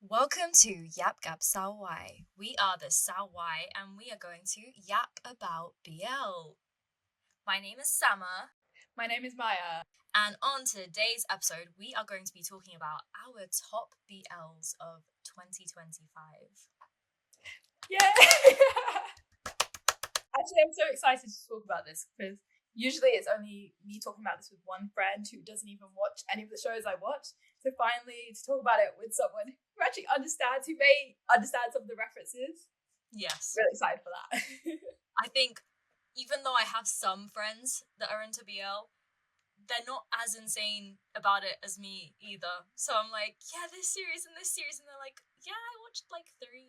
Welcome to Yap Gap Sao Wai. We are the Sao Wai and we are going to yap about BL. My name is Sama, My name is Mya. and on today's episode, we are going to be talking about our top BLs of 2025. Yay! Actually, I'm so excited to talk about this because usually it's only me talking about this with one friend who doesn't even watch any of the shows I watch. So finally, to talk about it with someone who actually understands, who may understand some of the references. Yes. Really excited for that. I think even though I have some friends that are into BL, they're not as insane about it as me either. So I'm like, yeah, this series, and they're like, yeah, I watched like 3.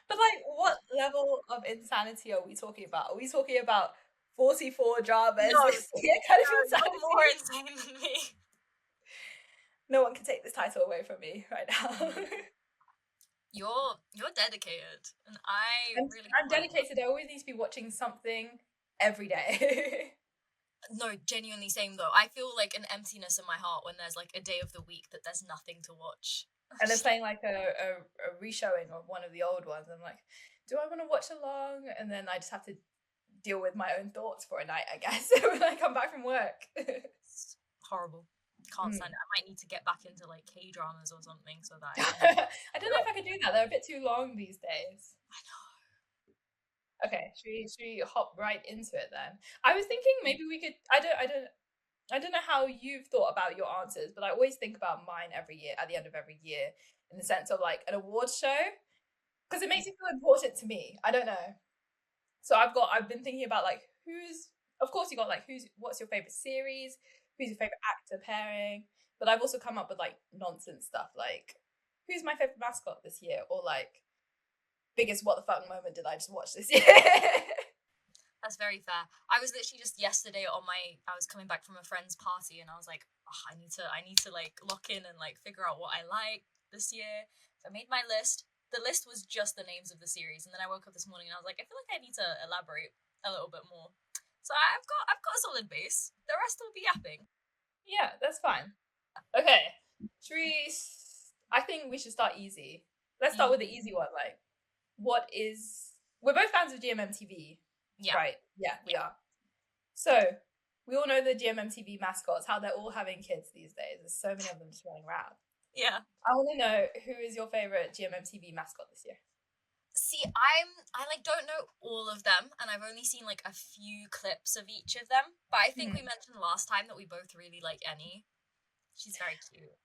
But like, what level of insanity are we talking about? Are we talking about 44 dramas No, this year kind of you're insanity? more insane than me. No one can take this title away from me right now. You're dedicated, and I'm dedicated. I always need to be watching something every day. No, genuinely same though. I feel like an emptiness in my heart when there's like a day of the week that there's nothing to watch. And they're playing like a reshowing of one of the old ones. I'm like, do I want to watch along? And then I just have to deal with my own thoughts for a night, I guess, when I come back from work. It's horrible. Can't stand it. I might need to get back into like K-dramas or something so that I don't know if I could do that. They're a bit too long these days. I know. Okay, should we hop right into it then? I was thinking maybe we could. I don't know how you've thought about your answers, but I always think about mine every year at the end of every year in the sense of like an awards show because it makes it feel important to me. I don't know. So I've been thinking about like who's of course you got like what's your favorite series, who's your favorite actor pairing, but I've also come up with like nonsense stuff like who's my favorite mascot this year or like biggest what the fuck moment did I just watch this year? That's very fair. I was literally just yesterday I was coming back from a friend's party and I was like, oh, I need to like lock in and like figure out what I like this year. So I made my list. The list was just the names of the series, and then I woke up this morning and I was like, I feel like I need to elaborate a little bit more. So I've got a solid base. The rest will be yapping. Yeah, that's fine. Okay. I think we should start easy. Let's start with the easy one. Like, we're both fans of GMMTV. Yeah. Right. Yeah, we are. So we all know the GMMTV mascots, how they're all having kids these days. There's so many of them just running around. Yeah. I want to know who is your favorite GMMTV mascot this year? See, I like don't know all of them, and I've only seen like a few clips of each of them. But I think we mentioned last time that we both really like Annie. She's very cute.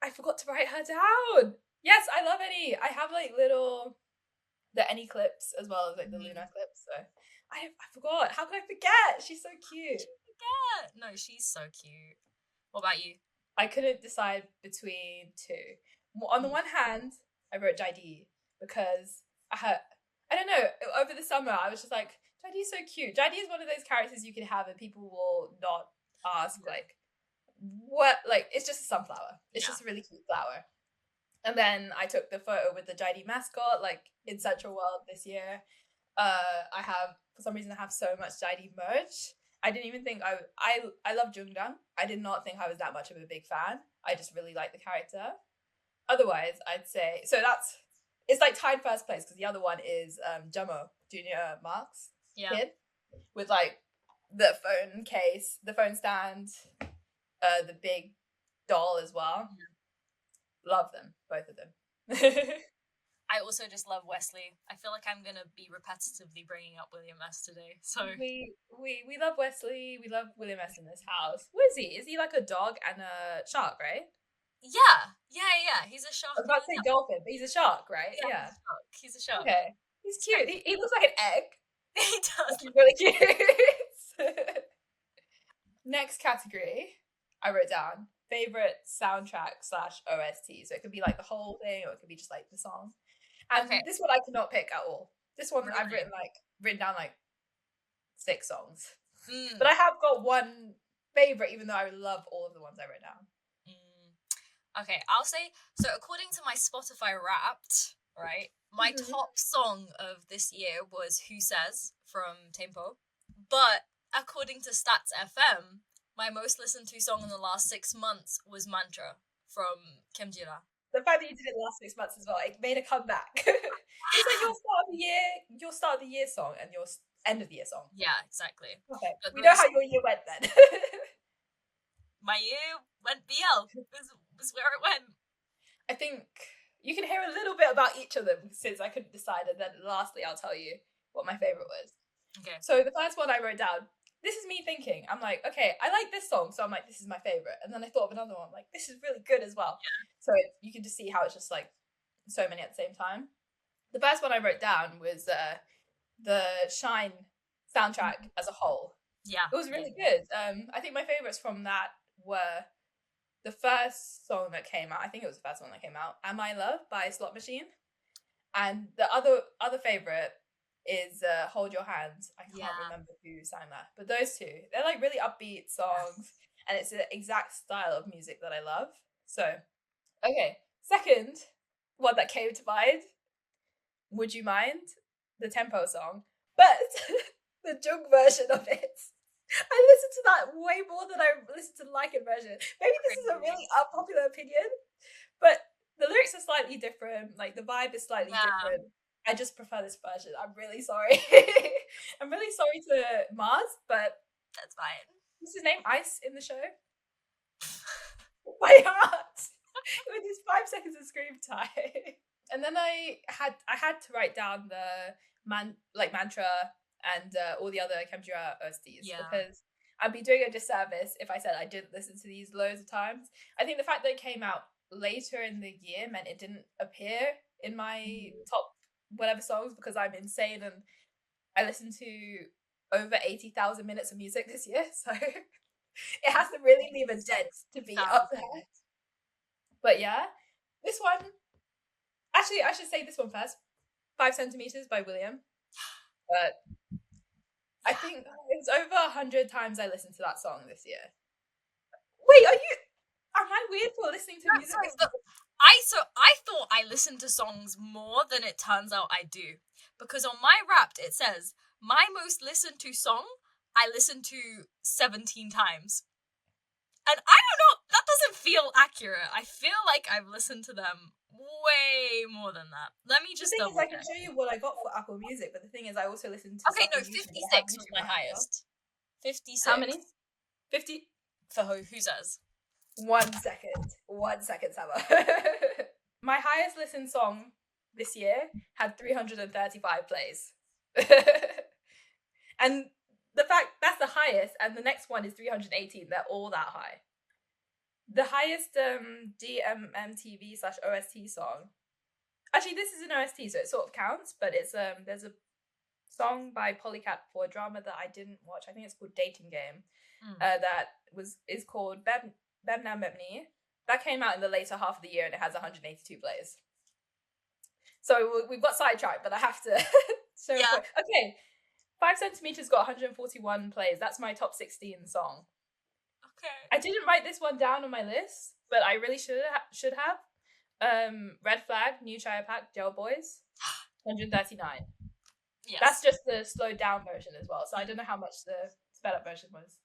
I forgot to write her down. Yes, I love Annie. I have like the Annie clips as well as like the Luna clips. So I forgot. How could I forget? She's so cute. Yeah. No, she's so cute. What about you? I couldn't decide between two. On the one hand, I wrote Jai because I don't know, over the summer I was just like, Jai is so cute. Jai is one of those characters you can have and people will not ask like what, like it's just a sunflower. It's just a really cute flower. And then I took the photo with the Jai mascot like in Central World this year. I have for some reason I have so much Jai merch. I didn't even think I love Jungdang. I did not think I was that much of a big fan. I just really like the character. Otherwise, I'd say so it's like tied first place because the other one is Jummo, Junior Mark's kid, with like the phone case, the phone stand, the big doll as well. Love them, both of them. I also just love Wesley. I feel like I'm gonna be repetitively bringing up William S today. So we love Wesley. We love William S in this house. What is he? Is he like a dog and a shark, right? Yeah. He's a shark. I was about to say dolphin, but he's a shark, right? Yeah. He's a shark. Okay. He's cute. He looks like an egg. He does. He's really cute. Next category, I wrote down favorite soundtrack / OST. So it could be like the whole thing, or it could be just like the song. And this one I could not pick at all. This one I've written down like 6 songs. But I have got one favorite, even though I love all of the ones I wrote down. Okay, I'll say, so according to my Spotify Wrapped, right, my top song of this year was Who Says from Tempo. But according to Stats FM, my most listened to song in the last 6 months was Mantra from Kim Jira. The fact that you did it the last 6 months as well, it made a comeback. It's like your start of the year song and your end of the year song. Yeah, exactly. Okay, But we know how your year went then. my year went BL. Was where it went. I think you can hear a little bit about each of them since I couldn't decide, and then lastly I'll tell you what my favorite was. Okay. So the first one I wrote down, this is me thinking, I'm like, okay, I like this song, so I'm like, this is my favorite. And then I thought of another one, I'm like, this is really good as well. Yeah. So you can just see how it's just like so many at the same time. The first one I wrote down was the Shine soundtrack as a whole. Yeah. It was really good. I think my favorites from that were the first song that came out. I think it was the first one that came out, Am I Love by Slot Machine. And the other favorite is Hold Your Hands. I can't remember who sang that, but those two, they're like really upbeat songs, and it's the exact style of music that I love. So, okay, second one that came to mind, Would You Mind, the tempo song, but the Jung version of it. I listened to that way more than I listened to the Like It version. Maybe this is a really unpopular opinion, but the lyrics are slightly different. Like the vibe is slightly different. I just prefer this version. I'm really sorry. I'm really sorry to Mars, but that's fine. What's his name? Ice in the show. My heart with his 5 seconds of scream time. And then I had to write down the mantra and all the other Chemjira OSTs because I'd be doing a disservice if I said I didn't listen to these loads of times. I think the fact that it came out later in the year meant it didn't appear in my top whatever songs because I'm insane and I listened to over 80,000 minutes of music this year, so it has to really leave a dent to be up there. But yeah, this one, actually I should say this one first, 5 Centimeters by William. But I think it was over 100 times I listened to that song this year. Wait, am I weird for listening to music? I thought I listened to songs more than it turns out I do. Because on my Wrapped it says, my most listened to song, I listened to 17 times. And I don't know, that doesn't feel accurate. I feel like I've listened to them way more than that. Let me just double check. I can show you what I got for Apple Music, but the thing is I also listened to 56 was my highest. 56. How many? 50? For who says? 1 second. 1 second, Sama. My highest listened song this year had 335 plays. And the fact that's the highest, and the next one is 318. They're all that high. The highest DMMTV/OST song. Actually, this is an OST, so it sort of counts. But it's there's a song by Polycat for a drama that I didn't watch. I think it's called Dating Game. That is called Bebna Bebni. That came out in the later half of the year, and it has 182 plays. So we've got sidetracked, but I have to show a point. Okay. 5 Centimeters got 141 plays. That's my top 16 song. Okay. I didn't write this one down on my list, but I really should have. Red Flag, New Chaya Pack, Gel Boys, 139. Yes. That's just the slowed down version as well. So I don't know how much the sped up version was.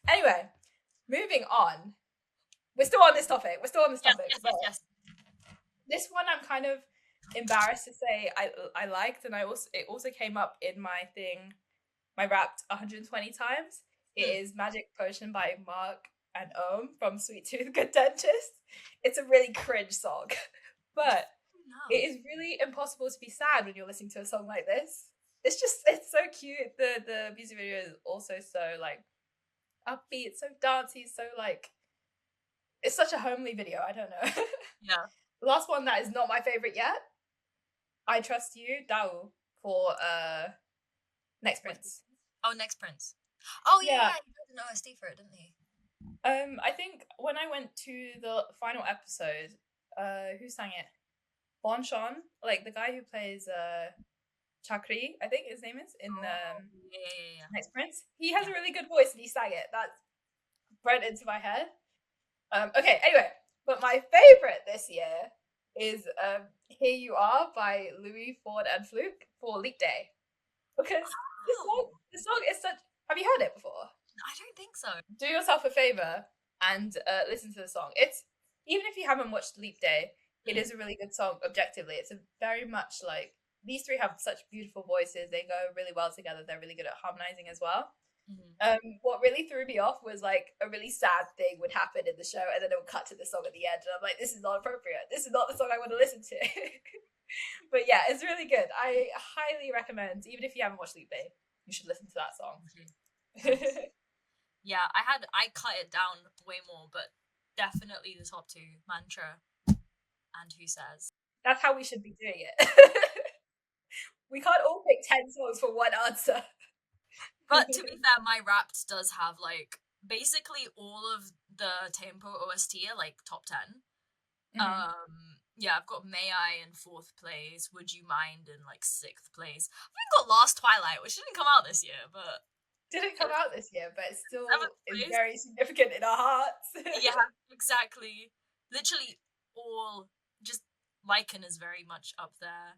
Anyway, moving on. We're still on this topic. Yes. This one I'm kind of embarrassed to say I liked, and it also came up in my Wrapped 120 times. It is Magic Potion by Mark and Ohm from Sweet Tooth Good Dentist. It's a really cringe song, but it is really impossible to be sad when you're listening to a song like this. It's so cute. The music video is also so like upbeat, so dancey, so like it's such a homely video. I don't know. Yeah. The last one that is not my favorite yet, I Trust You, Dao, for Next Prince. Oh, Next Prince. Oh yeah, you did an OST for it, didn't you? I think when I went to the final episode, who sang it? Bon Shon, like the guy who plays Chakri, I think his name is, in Next Prince. He has a really good voice and he sang it. That's burned into my head. Okay, anyway, but my favorite this year is Here You Are by Louis, Ford and Fluke for Leap Day. Because this song is such... Have you heard it before? I don't think so. Do yourself a favor and listen to the song. It's, even if you haven't watched Leap Day, It is a really good song objectively. It's a very much like these three have such beautiful voices. They go really well together. They're really good at harmonizing as well. What really threw me off was like a really sad thing would happen in the show, and then it would cut to the song at the end, and I'm like, this is not appropriate. This is not the song I want to listen to. But yeah, it's really good. I highly recommend, even if you haven't watched Leap Day, you should listen to that song. Yeah, I cut it down way more, but definitely the top two, Mantra and Who Says. That's how we should be doing it. We can't all pick 10 songs for one answer. But to be fair, my Wrapped does have like basically all of the Tempo OST are like top 10. Yeah, I've got May I in 4th place, Would You Mind in like 6th place. I've got Last Twilight, which didn't come out this year, but didn't come out this year, but it still is place. very significant in our hearts. Yeah, exactly. Literally all, just Lycan is very much up there.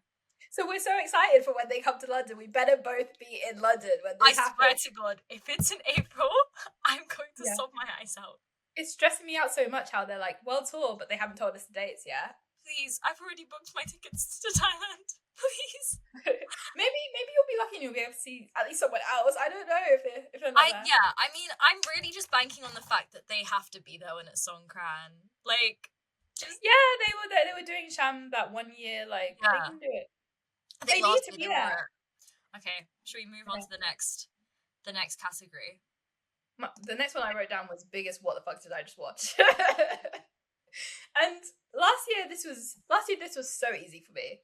So we're so excited for when they come to London. We better both be in London when this happens. I swear to God, if it's in April, I'm going to sob my eyes out. It's stressing me out so much how they're like, world tour, but they haven't told us the dates yet. Please, I've already booked my tickets to Thailand. Please. maybe you'll be lucky and you'll be able to see at least someone else. I don't know if they're not there. Yeah, I mean, I'm really just banking on the fact that they have to be there when it's Songkran. Like, yeah, they were doing Sham that 1 year. Like, they can do it. They need to be there. Okay, should we move on to the next category? The next one I wrote down was biggest what the fuck did I just watch? And last year this was so easy for me.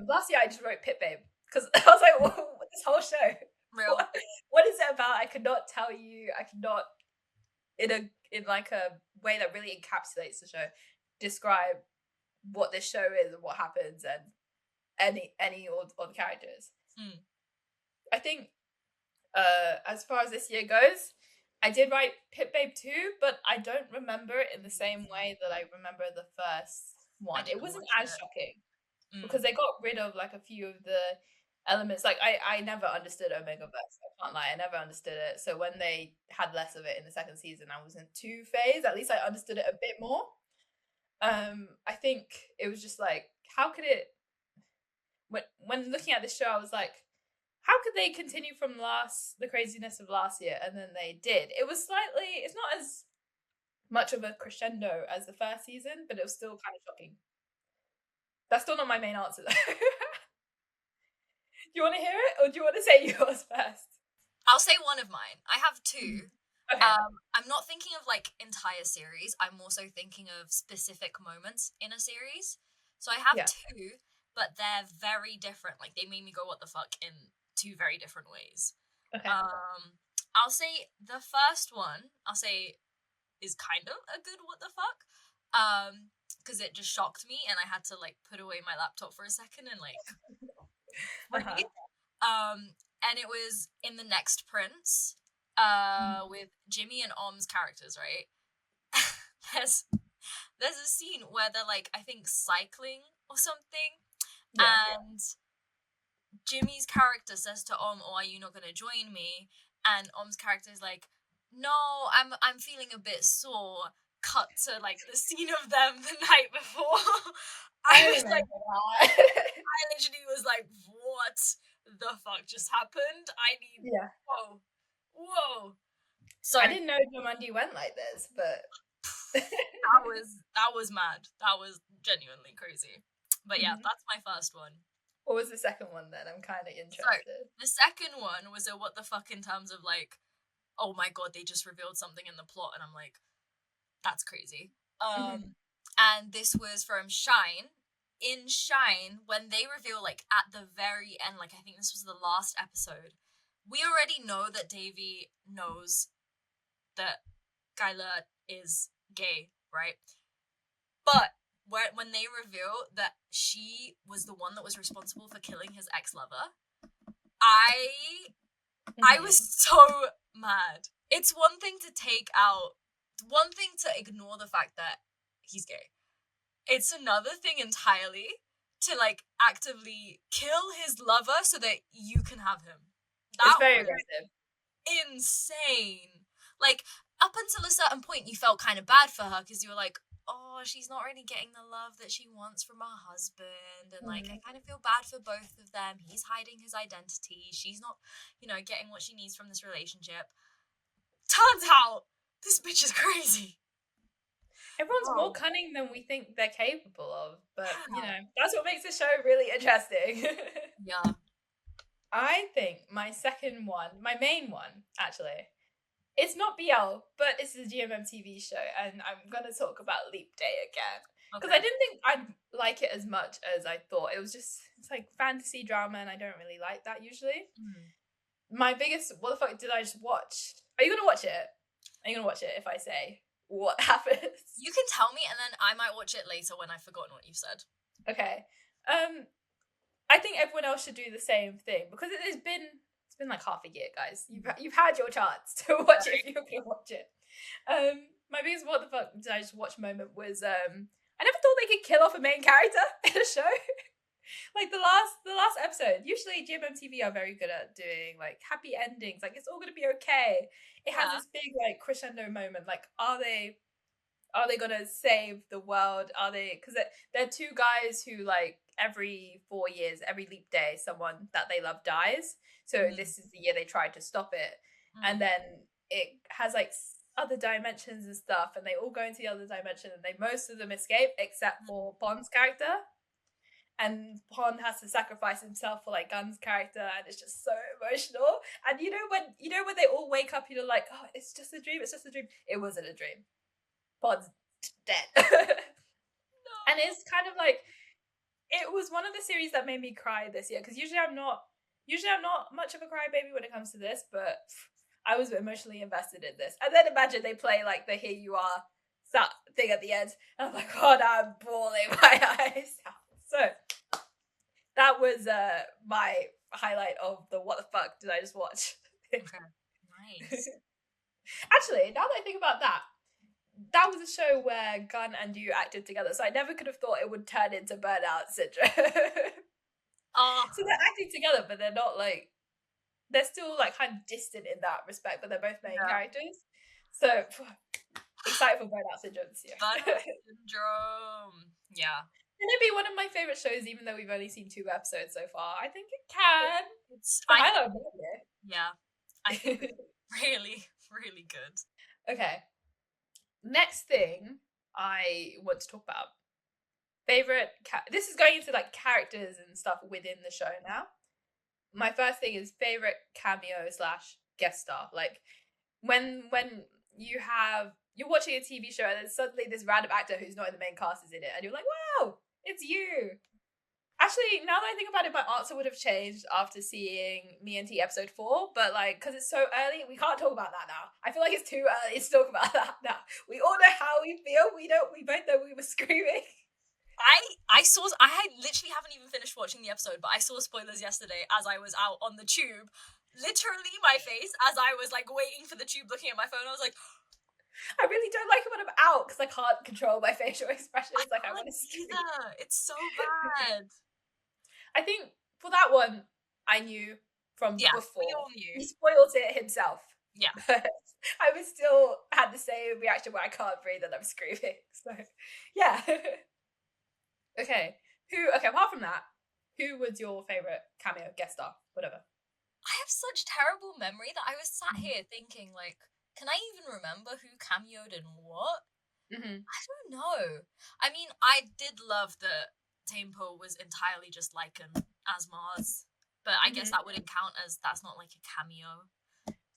Last year I just wrote Pit Babe because I was like, what this whole show? Real. What is it about? I could not tell you. I could not in like a way that really encapsulates the show describe what this show is and what happens and any or the characters. I think as far as this year goes, I did write Pit Babe 2, but I don't remember it in the same way that I remember the first one. It wasn't as shocking because they got rid of like a few of the elements. Like I never understood Omegaverse. I can't lie, I never understood it. So when they had less of it in the second season, I wasn't too phased. At least I understood it a bit more. I think it was just like, how could it? When looking at this show, I was like, how could they continue from the craziness of last year? And then they did. It was slightly, it's not as much of a crescendo as the first season, but it was still kind of shocking. That's still not my main answer though. Do you want to hear it, or do you want to say yours first? I'll say one of mine. I have two. Okay. I'm not thinking of like entire series. I'm also thinking of specific moments in a series. So I have two, but they're very different. Like they made me go, what the fuck, in two very different ways. Okay. I'll say the first one, is kind of a good what the fuck. Because it just shocked me and I had to like put away my laptop for a second and like and it was in The Next Prince, with Jimmy and Om's characters, right? there's a scene where they're like, I think cycling or something, and Jimmy's character says to Om, "Oh, are you not gonna join me?" And Om's character is like, "No, I'm feeling a bit sore." Cut to like the scene of them the night before. I was like, I literally was like, what the fuck just happened? I need whoa. So I didn't know Jumanji went like this, but that was mad. That was genuinely crazy. But yeah, that's my first one. What was the second one then? I'm kind of interested. So, the second one was a what the fuck in terms of like, oh my god, they just revealed something in the plot, and I'm like, that's crazy. And this was from Shine. In Shine, when they reveal, like, at the very end, like, I think this was the last episode, we already know that Davy knows that Skylar is gay, right? But when they reveal that she was the one that was responsible for killing his ex-lover, I was so mad. It's one thing to ignore the fact that he's gay. It's another thing entirely to like actively kill his lover so that you can have him. It's very aggressive. Insane. Like, up until a certain point you felt kind of bad for her because you were like, oh, she's not really getting the love that she wants from her husband, and like I kind of feel bad for both of them. He's hiding his identity. She's not, getting what she needs from this relationship. Turns out this bitch is crazy. Everyone's more cunning than we think they're capable of, but that's what makes the show really interesting. Yeah. I think my second one, my main one, actually, it's not BL, but it's a GMM TV show, and I'm gonna talk about Leap Day again because I didn't think I'd like it as much as I thought. It's like fantasy drama, and I don't really like that usually. My biggest, what the fuck did I just watch? Are you gonna watch it? Are you gonna watch it if I say what happens? You can tell me, and then I might watch it later when I've forgotten what you've said. Okay. I think everyone else should do the same thing because it's been like half a year, guys. You've had your chance to watch it if you're gonna watch it. My biggest what the fuck did I just watch moment was I never thought they could kill off a main character in a show. Like the last episode. Usually GMM TV are very good at doing like happy endings. Like it's all gonna be okay. It has this big like crescendo moment. Like are they gonna save the world? Are they? Because they're two guys who like every 4 years, every leap day, someone that they love dies. So this is the year they tried to stop it, and then it has like other dimensions and stuff, and they all go into the other dimension, and most of them escape except for Bond's character. And Bond has to sacrifice himself for like Gunn's character, and it's just so emotional. And when they all wake up, like, oh, it's just a dream. It's just a dream. It wasn't a dream. Bond's dead. No. And it's kind of like, it was one of the series that made me cry this year, because usually I'm not much of a crybaby when it comes to this, but I was emotionally invested in this. And then imagine they play like the "Here You Are" that thing at the end, and I'm like, oh, now I'm bawling my eyes out. So that was my highlight of the what the fuck did I just watch. Okay. Nice. Actually, now that I think about that, that was a show where Gunn and you acted together, so I never could have thought it would turn into Burnout Syndrome. So they're acting together, but they're not like, they're still like kind of distant in that respect, but they're both main characters. So excited for Burnout Syndrome this year. Burnout Syndrome. Yeah. Can it be one of my favorite shows, even though we've only seen 2 episodes so far? I think it can. It's I love it. Yeah. I think it's really, really good. Okay. Next thing I want to talk about. Favorite this is going into like characters and stuff within the show now. My first thing is favorite cameo / guest star. Like when you're watching a TV show and then suddenly this random actor who's not in the main cast is in it, and you're like, wow, it's you. Actually, now that I think about it, my answer would have changed after seeing Mya and T episode 4, but like, because it's so early, we can't talk about that now. I feel like it's too early to talk about that now. We all know how we feel. We both know we were screaming. I literally haven't even finished watching the episode, but I saw spoilers yesterday as I was out on the tube. Literally my face as I was like waiting for the tube, looking at my phone, I was like, I really don't like it when I'm out because I can't control my facial expressions. I want to scream. It's so bad. I think for that one, I knew from before. We all knew. He spoiled it himself. Yeah. But I was still had the same reaction where I can't breathe and I'm screaming. So, yeah. Okay. Apart from that, who was your favourite cameo, guest star, whatever? I have such terrible memory that I was sat here thinking, like, can I even remember who cameoed and what? Mm-hmm. I don't know. I mean, I did love that Taimpo was entirely just Lycan as Mars, but I guess that wouldn't count as, that's not like a cameo.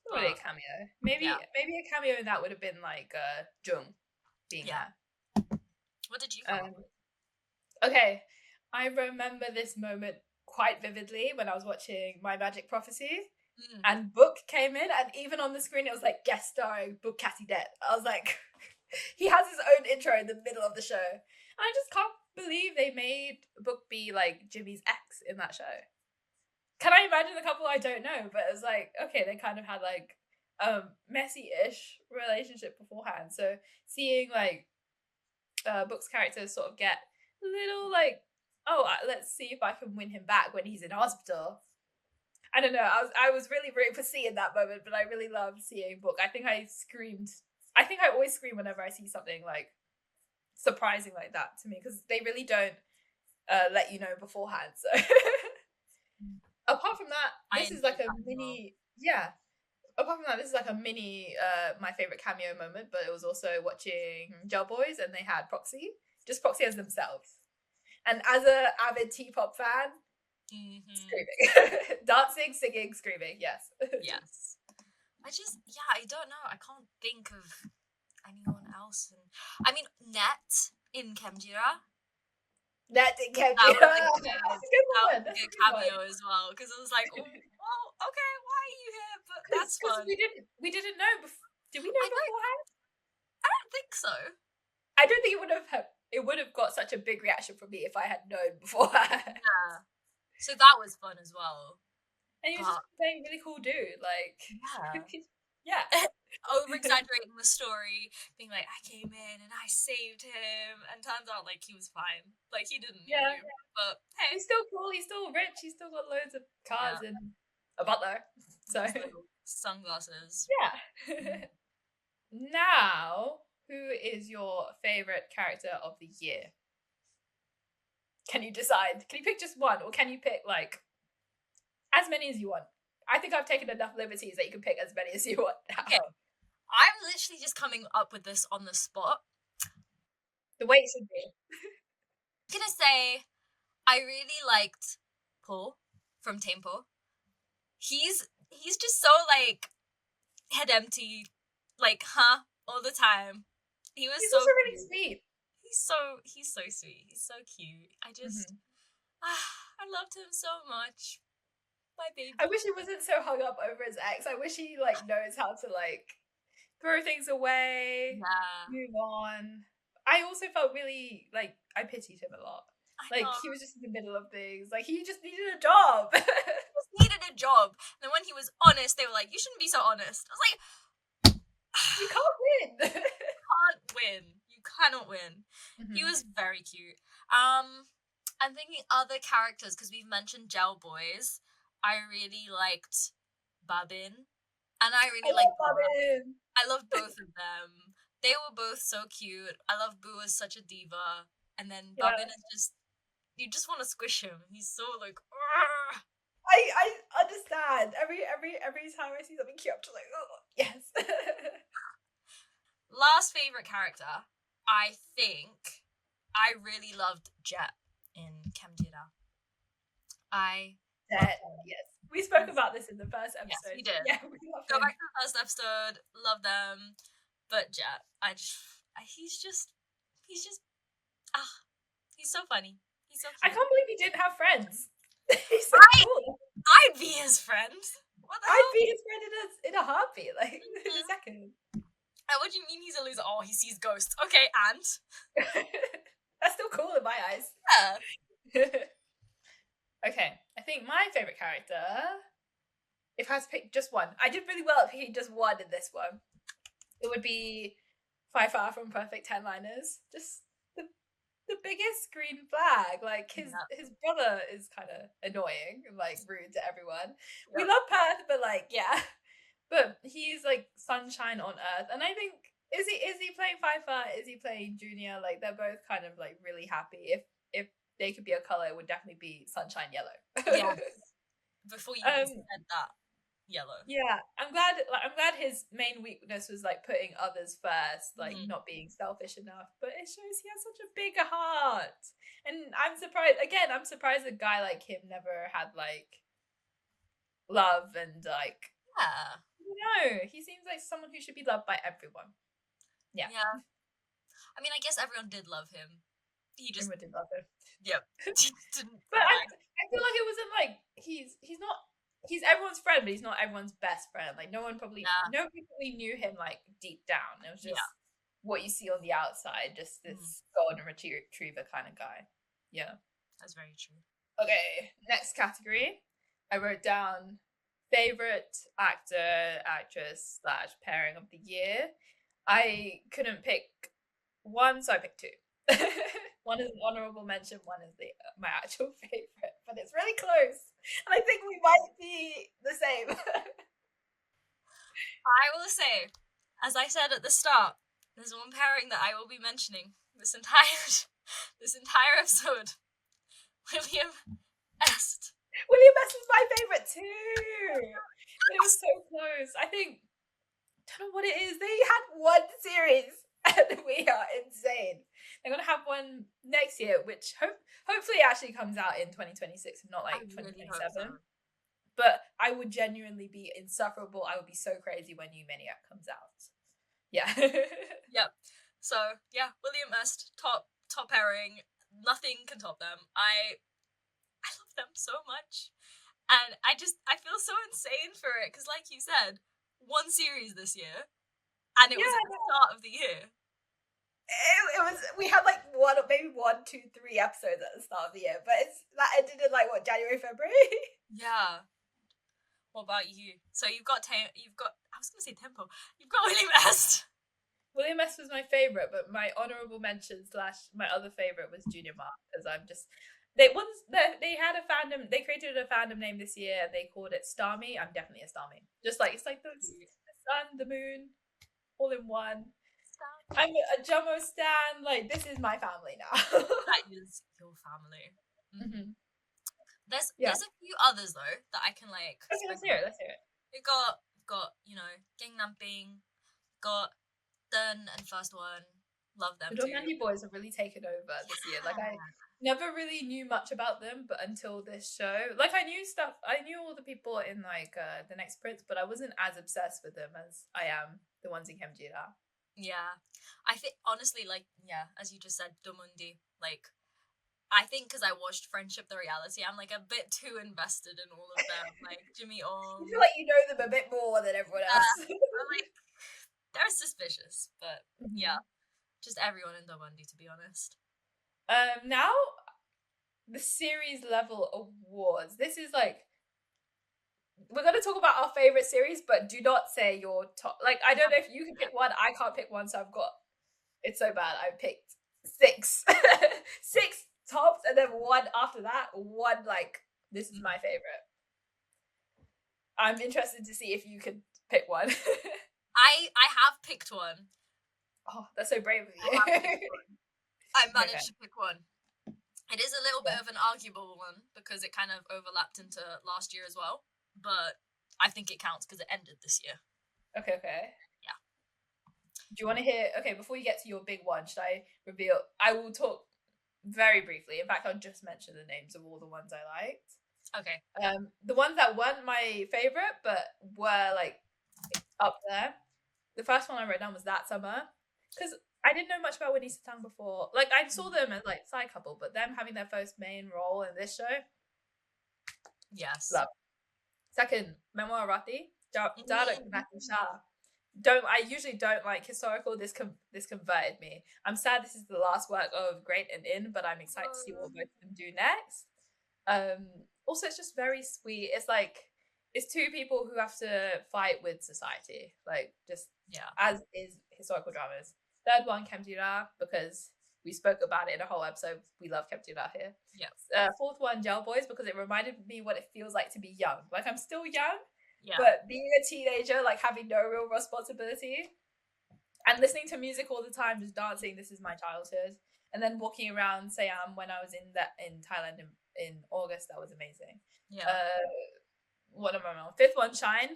Not really a cameo. Maybe a cameo in that would have been like Jung being there. What did you think? Okay, I remember this moment quite vividly when I was watching My Magic Prophecy. And Book came in, and even on the screen it was like guest starring Book Cassie Det. I was like, he has his own intro in the middle of the show. And I just can't believe they made Book be like Jimmy's ex in that show. Can I imagine the couple? I don't know, but it was like, okay, they kind of had like messy-ish relationship beforehand. So seeing like Book's character sort of get a little like, oh, let's see if I can win him back when he's in hospital. I don't know. I was really rooting for C in that moment, but I really loved seeing Book. I think I screamed. I think I always scream whenever I see something like surprising like that to me, because they really don't let you know beforehand. So apart from that, this is like a mini. Yeah. Apart from that, this is like a mini. My favorite cameo moment, but it was also watching Gel Boys, and they had Proxy, just Proxy as themselves. And as a avid T-pop fan, screaming, dancing, singing, screaming. Yes. Yes. I don't know. I can't think of anyone else. I mean, Net in Chemjira. That did get That was a good, That's a good cameo as well, because it was like, oh, okay, why are you here? But that's fun. We didn't know. Did we know beforehand? I don't think so. I don't think it would have got such a big reaction from me if I had known beforehand. Yeah. So that was fun as well. And he was just playing really cool dude, like yeah. Over exaggerating the story, being like, I came in and I saved him, and turns out like he was fine. Like he didn't need you. But hey. He's still cool, he's still rich, he's still got loads of cars and a butler. So sunglasses. Yeah. Now, who is your favourite character of the year? Can you decide? Can you pick just one, or can you pick like as many as you want? I think I've taken enough liberties that you can pick as many as you want now. Okay. I'm literally just coming up with this on the spot. The way it should be. I'm gonna say I really liked Paul from Tempo. He's just so like head empty, like all the time. He's so also really sweet. He's so sweet. He's so cute. I just I loved him so much. My baby. I wish he wasn't so hung up over his ex. I wish he like knows how to like throw things away, move on. I also felt really like I pitied him a lot. He was just in the middle of things. Like he just needed a job. He just needed a job. And then when he was honest, they were like, "You shouldn't be so honest." I was like, "You can't win. You cannot win." He was very cute. I'm thinking other characters because we've mentioned Gel Boys. I really liked Babin, and I really liked Babin. I loved both of them. They were both so cute. I love Boo as such a diva, and then Babin is just you just want to squish him. He's so like. Argh! I understand. Every time I see something cute, I'm just like, oh yes. Last favorite character, I think I really loved Jet in Chemjira. Yes. We spoke about this in the first episode. Yes, we did. Yeah, we love Go him. back to the first episode. Love them. But Jet, he's so funny. He's so cute. I can't believe he didn't have friends. He's so cool. I'd be his friend. What the hell? I'd be his friend in a heartbeat, like in a second. What do you mean he's a loser? Oh, he sees ghosts. Okay, and? That's still cool in my eyes. Yeah. Okay, I think my favourite character, if I had to pick just one, I did really well at picking just one in this one. It would be Far from Perfect 10 Liners. Just the biggest green flag. Like his brother is kind of annoying and like rude to everyone. Yep. We love Perth, but like but he's like sunshine on earth. And I think is he playing Pfeiffer? Is he playing Junior? Like they're both kind of like really happy. If they could be a color, it would definitely be sunshine yellow. Yeah. Before you even said that, yellow. Yeah, I'm glad his main weakness was like putting others first, like not being selfish enough. But it shows he has such a big heart, and I'm surprised a guy like him never had like love and like he seems like someone who should be loved by everyone. Yeah. I mean, I guess everyone did love him. Everyone did love him. Yep. But I feel like it wasn't like he's everyone's friend, but he's not everyone's best friend. Like nobody probably knew him like deep down. It was just what you see on the outside, just this golden retriever kind of guy. Yeah, that's very true. Okay, next category. I wrote down favorite actor, actress / pairing of the year. I couldn't pick one, so I picked two. One is an honorable mention, one is my actual favorite, but it's really close, and I think we might be the same. I will say, as I said at the start, there's one pairing that I will be mentioning this entire episode, William Est. William S was my favorite too. But it was so close. I think, I don't know what it is. They had one series and we are insane. They're going to have one next year, which hopefully actually comes out in 2026 and not like 2027. But I would genuinely be insufferable. I would be so crazy when New Maniac comes out. Yeah. Yep. So yeah, William Est, top pairing. Nothing can top them. I love them so much, and I feel so insane for it because, like you said, one series this year, and it was at the start of the year. It was. We had like maybe 1, 2, 3 episodes at the start of the year, but that ended in like what, January, February. Yeah. What about you? So you've got I was gonna say Tempo. You've got William Est. William S was my favorite, but my honorable mention / my other favorite was Junior Mark, because I'm just they had a fandom. They created a fandom name this year and they called it Starmie. I'm definitely a Starmie. Just like it's like the sun, the moon, all in one. I'm a Jumbo stan. Like, this is my family now. That is your family. Mm-hmm. There's a few others though that I can like. Okay, let's hear it. We got Gangnam Bing, got Dun and First One. Love them. The Dormandi boys have really taken over this year. Like, I never really knew much about them, but until this show, like, I knew all the people in like The Next Prince, but I wasn't as obsessed with them as I am the ones in Kemjira. Yeah, I think honestly, like, as you just said, Domundi, like. I think because I watched Friendship the Reality, I'm like a bit too invested in all of them. Like Jimmy Ong. I feel like you know them a bit more than everyone else. I'm like, they're suspicious, but yeah, just everyone in Domundi, to be honest. Now, the series level awards. This is like, we're going to talk about our favorite series, but do not say your top. Like, I don't know if you can pick one. I can't pick one, so it's so bad. I picked 6. 6 tops, and then 1 after that. 1 like, this is my favorite. I'm interested to see if you can pick one. I have picked one. Oh, that's so brave of you. I managed to pick one. It is a little bit of an arguable one because it kind of overlapped into last year as well, but I think it counts because it ended this year. Okay. Yeah. Do you want to hear? Okay, before you get to your big one, should I reveal? I will talk very briefly. In fact, I'll just mention the names of all the ones I liked. Okay. The ones that weren't my favorite but were like up there. The first one I wrote down was That Summer, because I didn't know much about Winnie Satang before. Like, I saw them as like side couple, but them having their first main role in this show, yes, love. Second, Memoir Rati, I usually don't like historical. This converted me. I'm sad this is the last work of Great and In, but I'm excited to see what both of them do next. Also, it's just very sweet. It's like, it's 2 people who have to fight with society, like, just as is historical dramas. Third one, Kemjira, because we spoke about it in a whole episode. We love Kemjira here. Yes. Fourth one, Gel Boys, because it reminded me what it feels like to be young. Like, I'm still young, yeah, but being a teenager, like, having no real responsibility and listening to music all the time, just dancing. This is my childhood. And then walking around Siam when I was in Thailand in August. That was amazing. Yeah. What am I on? Fifth one, Shine.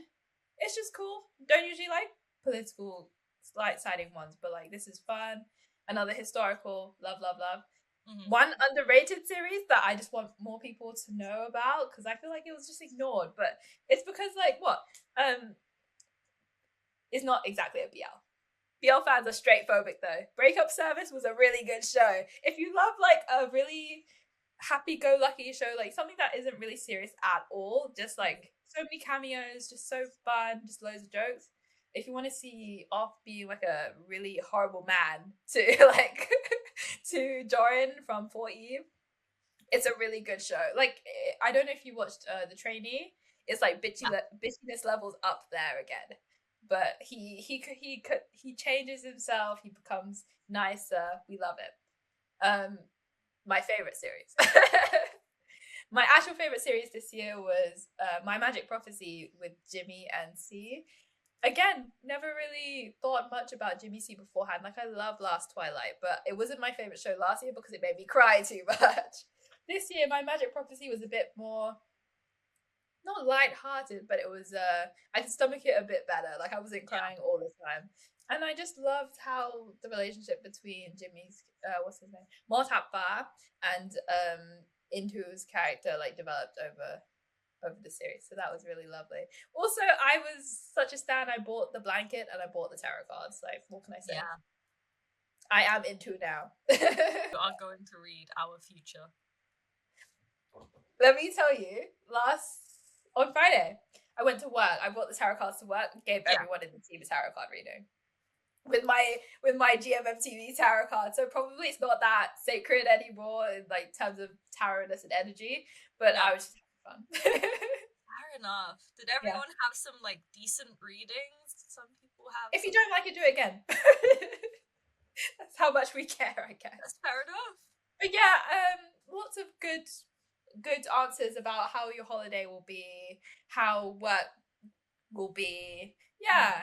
It's just cool. Don't usually like political siding ones, but like, this is fun. Another historical, love. Mm-hmm. One underrated series that I just want more people to know about, because I feel like it was just ignored, but it's because like it's not exactly a BL. BL fans are straight phobic though. Breakup Service was a really good show. If you love like a really happy-go-lucky show, like something that isn't really serious at all, just like so many cameos, just so fun, just loads of jokes. If you want to see Off being like a really horrible man to like to Joran from 4E, it's a really good show. Like, I don't know if you watched The Trainee. It's like bitchiness levels up there again. But he changes himself. He becomes nicer. We love it. My favorite series. My actual favorite series this year was My Magic Prophecy with Jimmy and C. Again, never really thought much about Jimmy C beforehand. Like, I love Last Twilight, but it wasn't my favorite show last year because it made me cry too much. This year, My Magic Prophecy was a bit more, not light-hearted, but it was, I could stomach it a bit better. Like, I wasn't Yeah. crying all the time. And I just loved how the relationship between Jimmy's, what's his name? Mortappa and Intu's character, like, developed over the series. So that was really lovely. Also, I was such a stan. I bought the blanket and I bought the tarot cards. Like, what can I say? Yeah. I am into now. You are going to read our future. Let me tell you, on Friday, I went to work. I brought the tarot cards to work, gave everyone in the team a tarot card reading. With my GMMTV tarot card. So probably it's not that sacred anymore in like terms of tarotness and energy, but I was just having fun. Fair enough. Did everyone have some like decent readings? Some people have. If you don't like it, do it again. That's how much we care, I guess. That's fair enough. But yeah, lots of good answers about how your holiday will be, how work will be,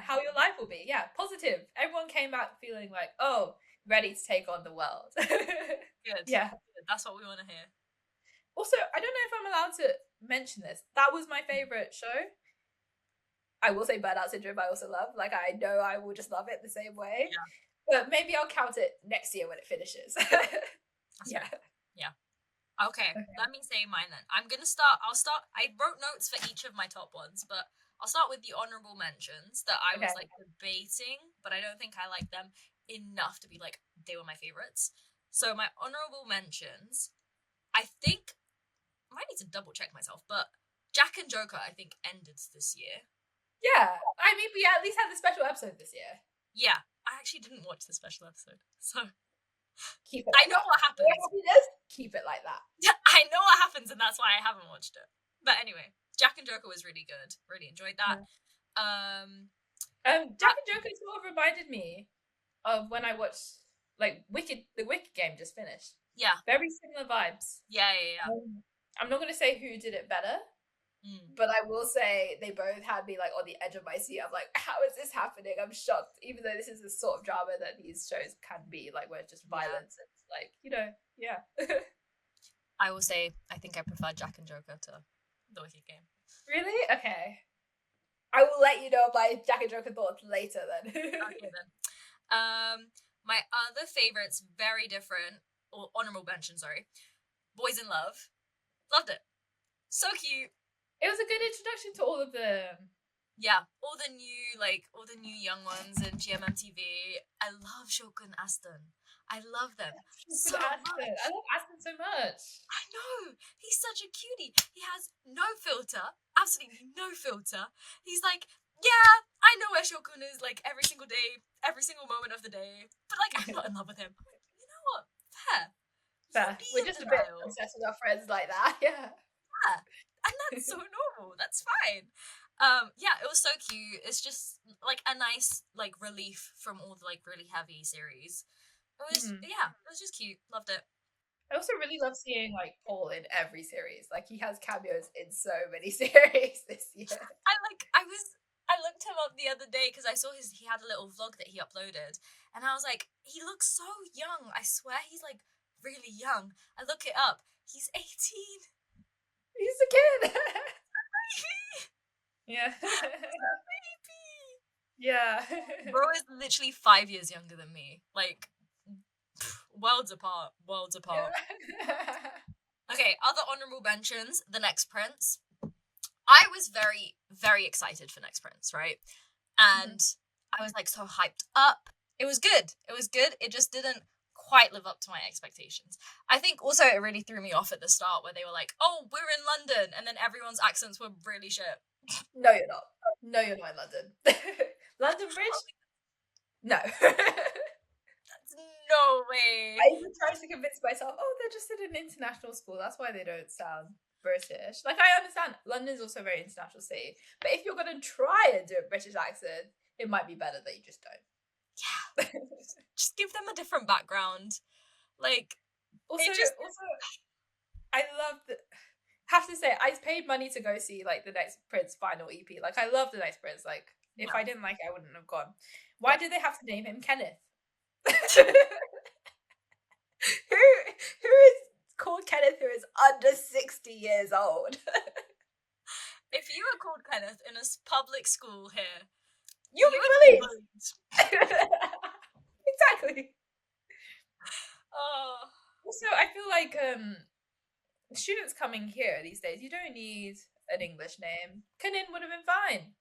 how your life will be. Yeah, positive. Everyone came out feeling like, oh, ready to take on the world. Good. Yeah. Good. That's what we want to hear. Also, I don't know if I'm allowed to mention this. That was my favorite show. I will say Burnout Syndrome I also love. Like, I know I will just love it the same way. Yeah. But maybe I'll count it next year when it finishes. Yeah. Yeah. Okay, let me say mine then. I'll start. I wrote notes for each of my top ones, but I'll start with the honorable mentions that I was like debating, but I don't think I like them enough to be like they were my favorites. So my honorable mentions, I think I might need to double check myself, but Jack and Joker I think ended this year. Yeah, I mean we at least had the special episode this year. Yeah, I actually didn't watch the special episode, so keep it. I know what happens. Keep it like that. I know what happens, and that's why I haven't watched it. But anyway, Jack and Joker was really good. Really enjoyed that. Jack and Joker sort of reminded me of when I watched like the Wicked game just finished. Yeah. Very similar vibes. Yeah. I'm not gonna say who did it better, but I will say they both had me like on the edge of my seat. I'm like, how is this happening? I'm shocked, even though this is the sort of drama that these shows can be, like where it's just violence and like, I will say I think I prefer Jack and Joker to the Wicked game. Really? Okay. I will let you know my Jack and Joker thoughts later then. Okay then. My other favorites, very different, or honorable mention, sorry. Boys in Love. Loved it. So cute. It was a good introduction to all of them. Yeah, all the new young ones in GMMTV. I love Shoku and Aston. I love them so much. I love Aston so much. I know. He's such a cutie. He has no filter. Absolutely no filter. He's like, yeah, I know where Shokun is like every single day, every single moment of the day. But like, I'm not in love with him. You know what? Fair. We're just a bit obsessed with our friends like that. Yeah. Yeah. And that's so normal. That's fine. Yeah, it was so cute. It's just like a nice like relief from all the like really heavy series. It was it was just cute. Loved it. I also really love seeing like Paul in every series. Like he has cameos in so many series this year. I looked him up the other day because I saw he had a little vlog that he uploaded, and I was like, he looks so young. I swear he's like really young. I look it up. He's 18. He's a kid. Yeah. Baby. Yeah. Bro is literally 5 years younger than me. Like, worlds apart. Worlds apart. Okay, other honorable mentions. The Next Prince. I was very, very excited for Next Prince, right? And I was like so hyped up. It was good. It was good. It just didn't quite live up to my expectations. I think also it really threw me off at the start where they were like, oh, we're in London. And then everyone's accents were really shit. No, you're not. No, you're not in London. London Bridge? No. That's no way. I even tried to convince myself, oh, they're just in an international school. That's why they don't sound British. Like, I understand. London's also a very international city. But if you're going to try and do a British accent, it might be better that you just don't. Yeah. Just give them a different background. Like, also, I love the... have to say, I paid money to go see like the Next Prince final EP. Like, I love the Next Prince. Like, If Yeah. I didn't like it, I wouldn't have gone. Why did they have to name him Kenneth? who is called Kenneth who is under 60 years old? If you were called Kenneth in a public school here, You'll you be would be bullied. bullied. Exactly. Oh. Also, I feel like students coming here these days, you don't need an English name. Kenin would have been fine.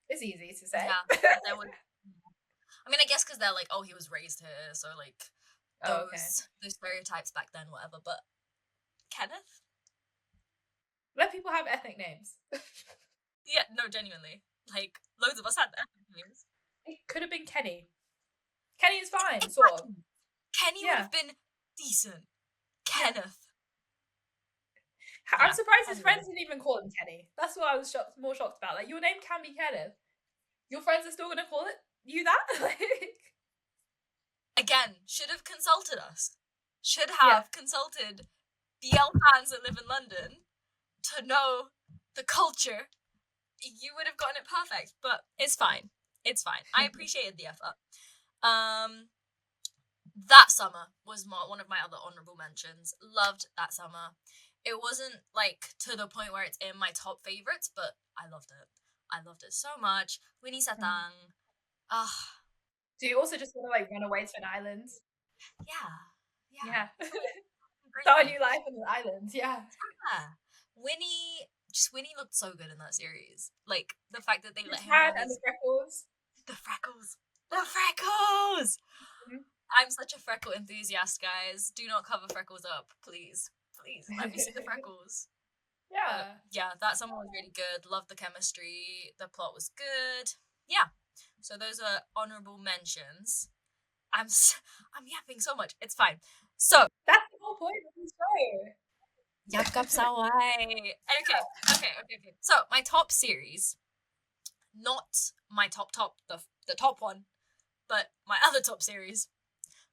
It's easy to say. Yeah, that would. I mean, I guess because they're like, oh, he was raised here, so like those stereotypes back then, whatever. But Kenneth? Let people have ethnic names. Yeah, no, genuinely. Like, loads of us had ethnic names. It could have been Kenny. Kenny is fine, sort of. Kenny would have been decent. Kenneth. I'm surprised his friends didn't even call him Kenny. That's what I was more shocked about. Like, your name can be Kenneth. Your friends are still going to call it you that? Again, should have consulted us. Should have consulted BL fans that live in London to know the culture. You would have gotten it perfect, but it's fine. It's fine. I appreciated the effort. That Summer was one of my other honorable mentions. Loved That Summer. It wasn't like to the point where it's in my top favorites, but I loved it. I loved it so much. Winnie Satang. Do you also just want to like run away to an island? Yeah. Start a new life on an island. Yeah. Winnie looked so good in that series. Like the fact that they let him and the freckles. The freckles. Mm-hmm. I'm such a freckle enthusiast, guys. Do not cover freckles up, please. Please, let me see the freckles. Yeah, That Summer was really good. Loved the chemistry. The plot was good. Yeah. So those are honorable mentions. I'm yapping so much. It's fine. So that's the whole point of this show. Yap sawai. Okay. So my top series, not my top, the top one, but my other top series.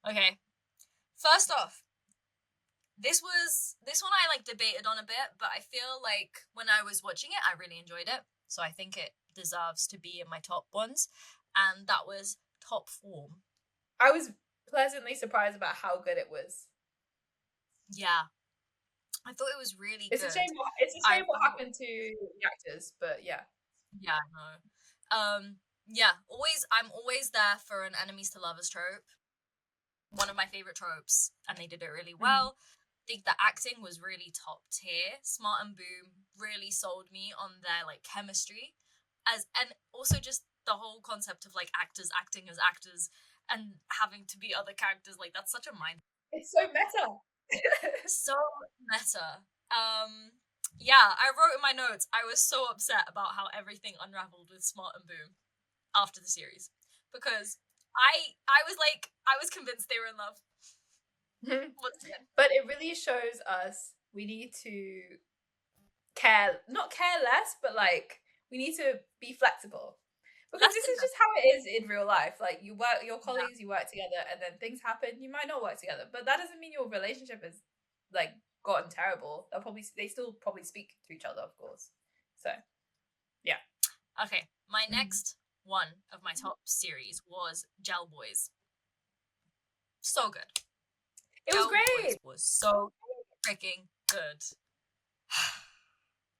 Okay. First off, this one I like debated on a bit, but I feel like when I was watching it, I really enjoyed it. So I think it deserves to be in my top ones. And that was Top Form. I was pleasantly surprised about how good it was. Yeah. I thought it was really good. It's a shame what happened to the actors, but yeah. Yeah, I know. Yeah, I'm always there for an enemies to lovers trope. One of my favorite tropes, and they did it really well. I think the acting was really top tier. Smart and Boom really sold me on their like chemistry, and also just the whole concept of like actors acting as actors and having to be other characters. Like that's such a mind. It's so meta. So meta. Yeah, I wrote in my notes, I was so upset about how everything unraveled with Smart and Boom after the series. Because I was convinced they were in love. But it really shows us we need to not care less, but like we need to be flexible. Because this is just how it is in real life. Like you work, your colleagues, you work together, and then things happen. You might not work together, but that doesn't mean your relationship is like gotten terrible. They still probably speak to each other, of course. So, yeah. Okay, my next one of my top series was Gel Boys. So good. It was great. Boys was so freaking good.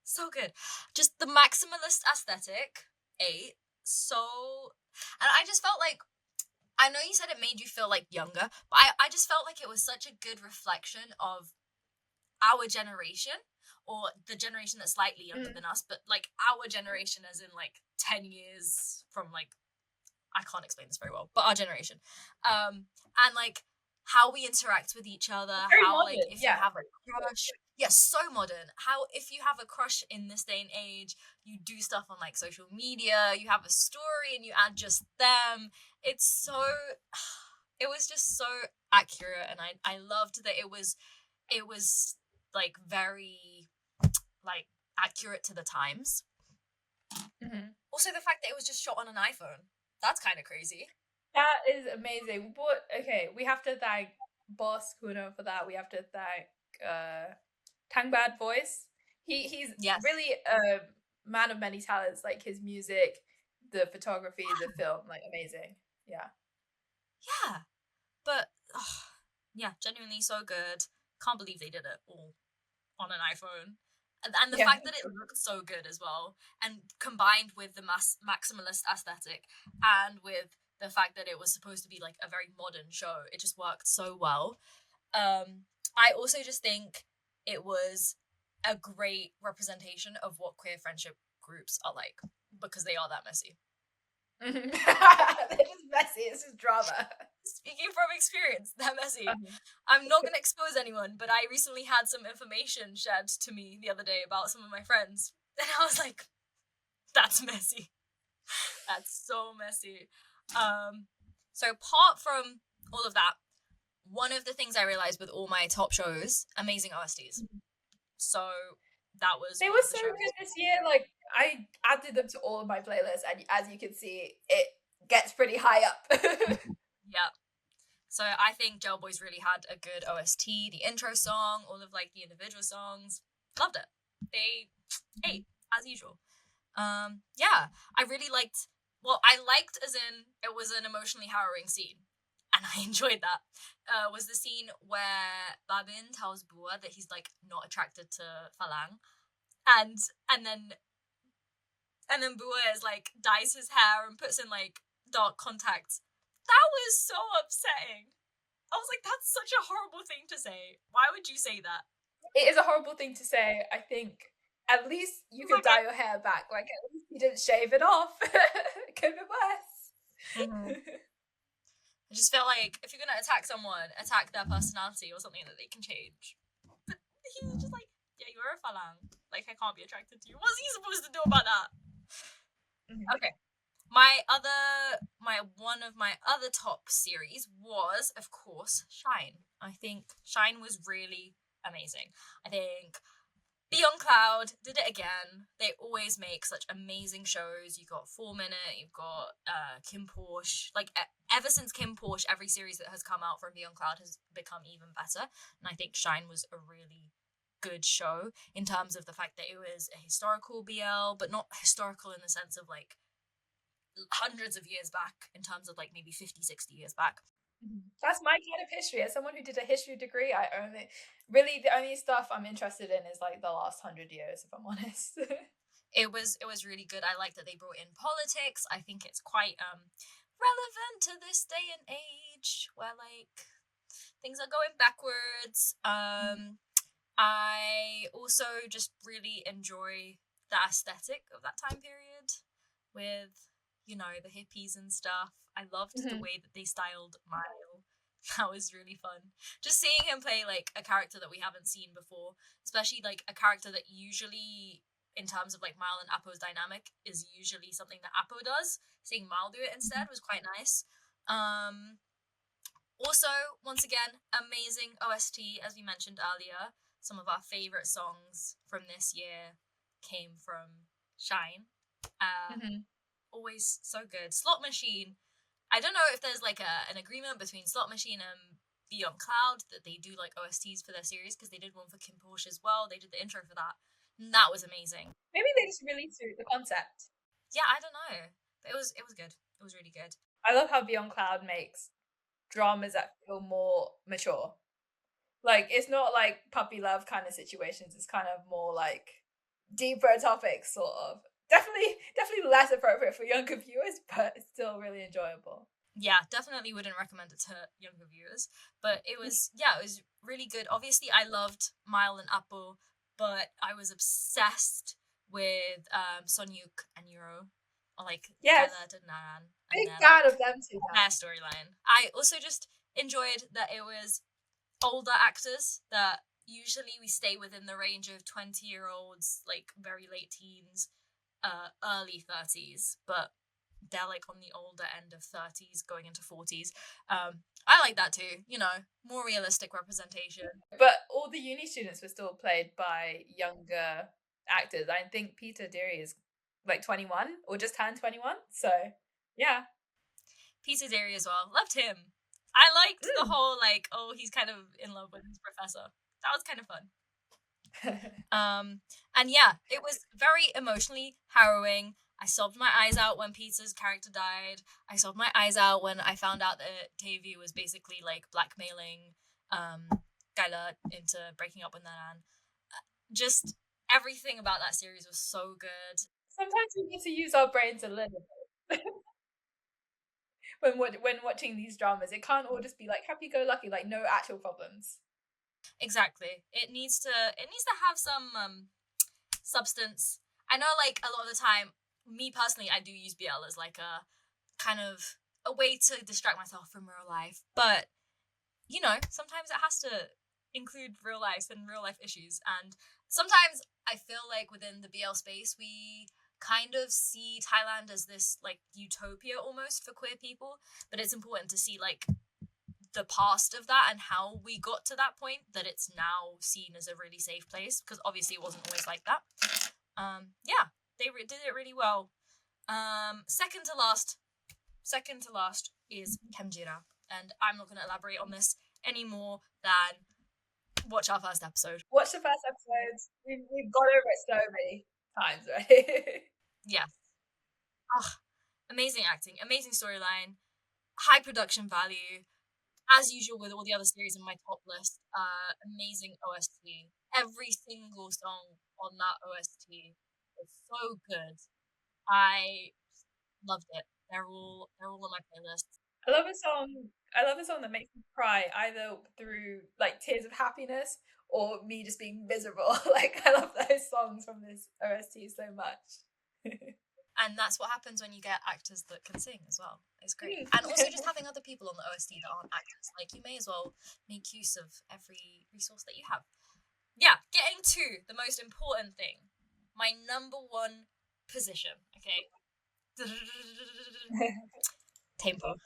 So good. Just the maximalist aesthetic. So, and I just felt like, I know you said it made you feel like younger, but I just felt like it was such a good reflection of our generation, or the generation that's slightly younger than us, but like our generation as in like 10 years from like, I can't explain this very well, but our generation. And like how we interact with each other, how modern, like if you have a crush, so modern. How if you have a crush in this day and age, you do stuff on like social media, you have a story and you add just them. It was just so accurate, and I loved that it was like very like accurate to the times. Also the fact that it was just shot on an iPhone, that's kind of crazy. That is amazing. But okay, we have to thank Boss Kuno for that. We have to thank Tangbad Voice. He's really a man of many talents. Like his music, the photography, the film, like amazing. Yeah. Yeah, but yeah, genuinely so good. Can't believe they did it all on an iPhone. And the Yeah. fact that it looked so good as well, and combined with the maximalist aesthetic, and with the fact that it was supposed to be like a very modern show, it just worked so well. I also just think it was a great representation of what queer friendship groups are like, because they are that messy. They're just messy. It's just drama. Speaking from experience, they're messy. I'm not going to expose anyone, but I recently had some information shared to me the other day about some of my friends, and I was like, that's messy. That's so messy. So apart from all of that, one of the things I realized with all my top shows, amazing OSTs. So that was They were so good this year. Like, I added them to all of my playlists, and as you can see, it gets pretty high up. Yeah. So I think Gel Boys really had a good OST, the intro song, all of like the individual songs. Loved it. They ate as usual. Yeah, I really liked. Well, I liked as in it was an emotionally harrowing scene, and I enjoyed that. Was the scene where Babin tells Bua that he's like not attracted to Falang, and then Bua is like dyes his hair and puts in like dark contacts. That was so upsetting. I was like, that's such a horrible thing to say. Why would you say that? It is a horrible thing to say. I think at least you could dye your hair back. Like, at least you didn't shave it off. It could be worse. I just felt like if you're gonna attack someone, attack their personality or something that they can change. But he was just like, yeah, you're a Falang. Like, I can't be attracted to you. What's he supposed to do about that? Okay. One of my other top series was, of course, Shine. I think Shine was really amazing. I think Beyond Cloud did it again. They always make such amazing shows. You got 4 Minute, you've got Kim Porsche. Like, ever since Kim Porsche, every series that has come out from Beyond Cloud has become even better. And I think Shine was a really good show in terms of the fact that it was a historical BL, but not historical in the sense of like hundreds of years back, in terms of like maybe 50, 60 years back. That's my kind of history. As someone who did a history degree, the only stuff I'm interested in is like the last 100 years, if I'm honest. It was really good. I like that they brought in politics. I think it's quite relevant to this day and age where like things are going backwards. I also just really enjoy the aesthetic of that time period with, you know, the hippies and stuff. I loved the way that they styled Mile. That was really fun. Just seeing him play like a character that we haven't seen before, especially like a character that usually, in terms of like Mile and Appo's dynamic, is usually something that Appo does. Seeing Mile do it instead was quite nice. Also, once again, amazing OST, as we mentioned earlier. Some of our favourite songs from this year came from Shine. Always so good. Slot Machine. I don't know if there's like an agreement between Slot Machine and Beyond Cloud that they do like OSTs for their series, because they did one for Kim Porsche as well. They did the intro for that. And that was amazing. Maybe they just really suit the concept. Yeah, I don't know. But it was good. It was really good. I love how Beyond Cloud makes dramas that feel more mature. Like, it's not like puppy love kind of situations. It's kind of more like deeper topics, sort of. Definitely less appropriate for younger viewers, but it's still really enjoyable. Yeah, definitely wouldn't recommend it to younger viewers. But it was really good. Obviously, I loved Mile and Apple, but I was obsessed with Sonyuk and Euro. Or like yes. Nan. Big fan of them too. Their storyline. I also just enjoyed that it was older actors, that usually we stay within the range of 20-year-olds, like very late teens, early 30s, but they're like on the older end of 30s going into 40s. I like that too, you know, more realistic representation. But all the uni students were still played by younger actors. I think Peter Deary is like 21 or just turned 21, so yeah. Peter Deary as well, loved him. I liked the whole like, oh, he's kind of in love with his professor. That was kind of fun. And yeah, it was very emotionally harrowing. I sobbed my eyes out when Peter's character died. I sobbed my eyes out when I found out that Tavy was basically like blackmailing Skylar into breaking up with Nanan. Just everything about that series was so good. Sometimes we need to use our brains a little bit. when watching these dramas, it can't all just be like happy go lucky, like no actual problems. Exactly. It needs to have some substance. I know, like, a lot of the time, me personally, I do use BL as like a kind of a way to distract myself from real life, but you know, sometimes it has to include real life and real life issues. And sometimes I feel like within the BL space, we kind of see Thailand as this like utopia almost for queer people, but it's important to see like the past of that and how we got to that point, that it's now seen as a really safe place, because obviously it wasn't always like that. Yeah, they did it really well. Second to last is Kemjira, and I'm not going to elaborate on this any more than watch our first episode. Watch the first episode. We've got over it so many times, right? Yeah. Amazing acting, amazing storyline, high production value. As usual with all the other series in my top list, amazing OST. Every single song on that OST was so good. I loved it. They're all on my playlist. I love a song that makes me cry either through like tears of happiness or me just being miserable. Like I love those songs from this OST so much. And that's what happens when you get actors that can sing as well. It's great. And also just having other people on the OST that aren't actors. Like, you may as well make use of every resource that you have. Yeah, getting to the most important thing. My number one position, okay? Tempo.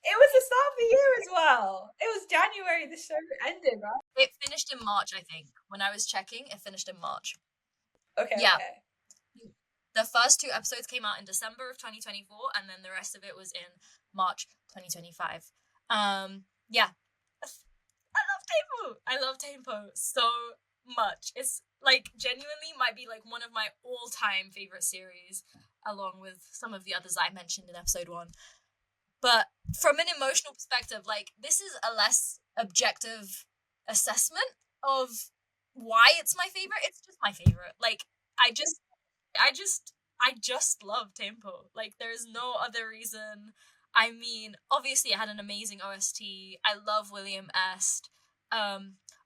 It was the start of the year as well. It was January the show ended, right? It finished in March, I think. When I was checking, it finished in March. Okay, yeah. Okay. The first 2 episodes came out in December of 2024, and then the rest of it was in March 2025. Yeah. I love Tempo so much. It's like genuinely might be like one of my all-time favorite series, along with some of the others I mentioned in episode 1. But from an emotional perspective, like, this is a less objective assessment of why it's my favorite. It's just my favorite. Like, I just love Tempo. Like, there's no other reason. I mean, obviously it had an amazing OST. I love William Est.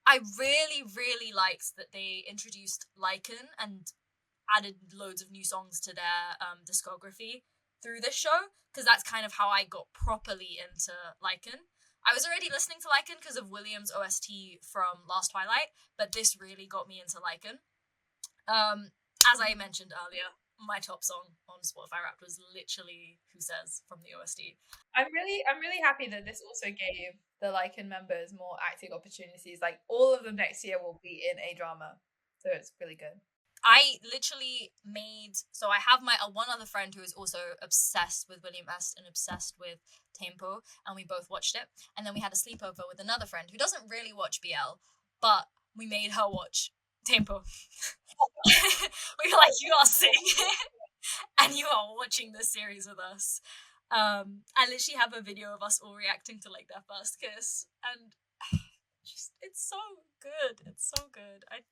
I really, really liked that they introduced Lycan and added loads of new songs to their discography through this show, because that's kind of how I got properly into Lycan. I was already listening to Lycan because of William's OST from Last Twilight, but this really got me into Lycan. As I mentioned earlier, my top song on Spotify Wrapped was literally Who Says from the OST. I'm really happy that this also gave the Lycan members more acting opportunities. Like, all of them next year will be in a drama, so it's really good. I literally so I have my one other friend who is also obsessed with William Est and obsessed with Tempo, and we both watched it. And then we had a sleepover with another friend who doesn't really watch BL, but we made her watch Tempo. We were like, you are seeing it, and you are watching this series with us. I literally have a video of us all reacting to like their first kiss, and just it's so good. It's so good. I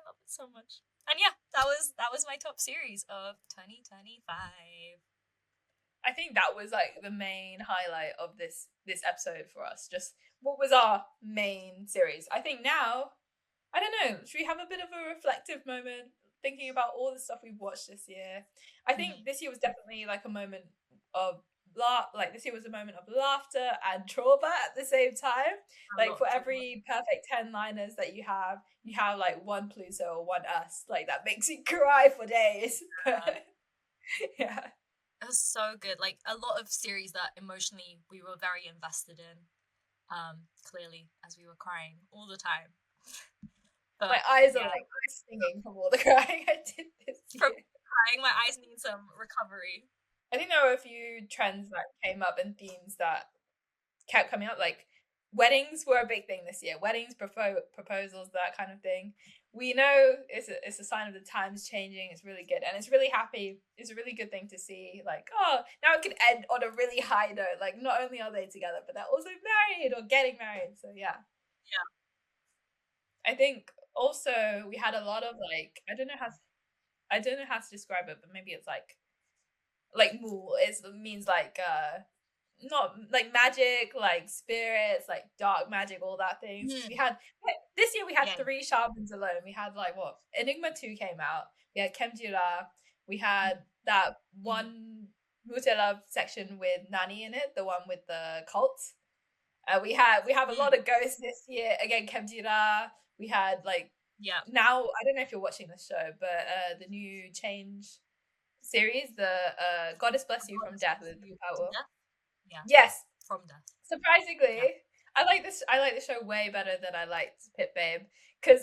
love it so much. And yeah, that was my top series of 2025. I think that was like the main highlight of this episode for us. Just what was our main series? I think now, I don't know, should we have a bit of a reflective moment thinking about all the stuff we've watched this year? I think this year was definitely like a moment of this year was a moment of laughter and trauma at the same time. Like, for every perfect 10-liners that you have like one Pluto or one Us, like that makes you cry for days. Yeah. It was so good. Like, a lot of series that emotionally we were very invested in, clearly, as we were crying all the time. But my eyes are like stinging from all the crying I did this year. From crying, my eyes need some recovery. I think there were a few trends that came up and themes that kept coming up. Like, weddings were a big thing this year. Weddings, proposals, that kind of thing. We know it's a sign of the times changing. It's really good, and it's really happy. It's a really good thing to see. Like, oh, now it can end on a really high note. Like, not only are they together, but they're also married or getting married. So yeah, I think also we had a lot of like I don't know how to describe it, but maybe it's like mwah is means like not like magic, like spirits, like dark magic, all that things. We had this year we had three shamans alone. We had like what Enigma 2 came out. We had Kemjira. We had that one Mutela section with Nani in it, the one with the cult. We have a lot of ghosts this year. Again, Kemjira. We had like now I don't know if you're watching this show, but the new Change series, the Goddess Bless You from Death with Yu Pao. Yeah. Yes. From Death. Surprisingly, I like this. I like the show way better than I liked Pit Babe because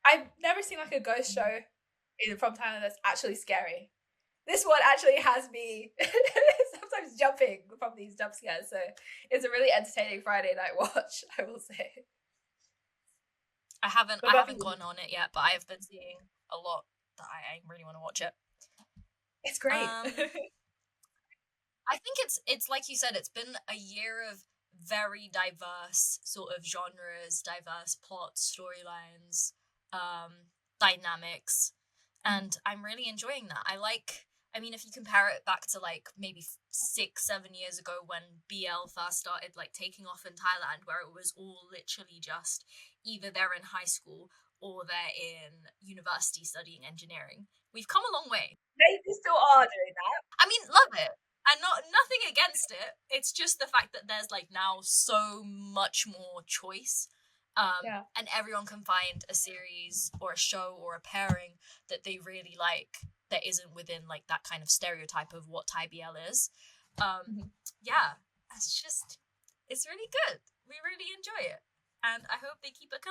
I've never seen like a ghost show from Thailand that's actually scary. This one actually has me sometimes jumping from these jump scares. So it's a really entertaining Friday night watch, I will say. I haven't gotten on it yet, but I have been seeing a lot that I really want to watch it. It's great. I think it's like you said, it's been a year of very diverse sort of genres, diverse plots, storylines, dynamics, and I'm really enjoying that. I mean, if you compare it back to like maybe 6-7 years ago when BL first started like taking off in Thailand, where it was all literally just either they're in high school or they're in university studying engineering. We've come a long way. They still are doing that. I mean, love it. And nothing against it. It's just the fact that there's like now so much more choice. And everyone can find a series or a show or a pairing that they really like that isn't within like that kind of stereotype of what Thai BL is. Yeah, it's really good. We really enjoy it. And I hope they keep it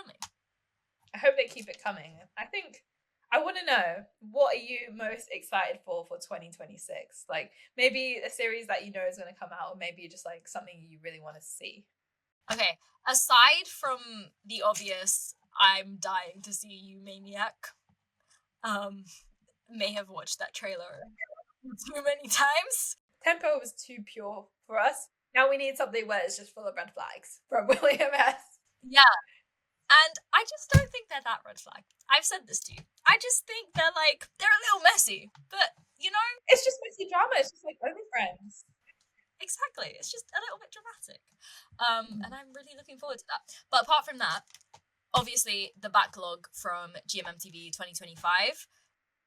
coming. I think I want to know, what are you most excited for 2026? Like maybe a series that you know is going to come out, or maybe just like something you really want to see. Okay, aside from the obvious, I'm dying to see you, Maniac. May have watched that trailer too many times. Tempo was too pure for us. Now we need something where it's just full of red flags from William S. Yeah. And I just don't think they're that red flag. I've said this to you. I just think they're a little messy. But, you know... It's just messy drama. It's just like Only Friends. Exactly. It's just a little bit dramatic. And I'm really looking forward to that. But apart from that, obviously the backlog from GMMTV 2025.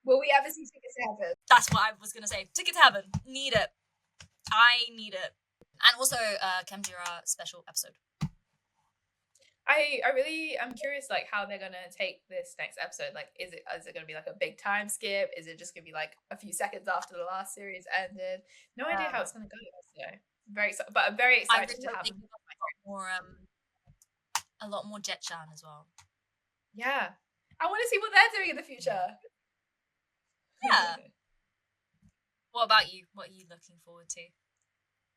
Will we ever see Ticket to Heaven? That's what I was going to say. Ticket to Heaven. Need it. I need it. And also Kemjira special episode. I really am curious like how they're gonna take this next episode. Like is it gonna be like a big time skip? Is it just gonna be like a few seconds after the last series ended? No idea how it's gonna go. So I'm very excited to have a lot more Jet-chan as well. Yeah. I want to see what they're doing in the future. Yeah. What about you? What are you looking forward to?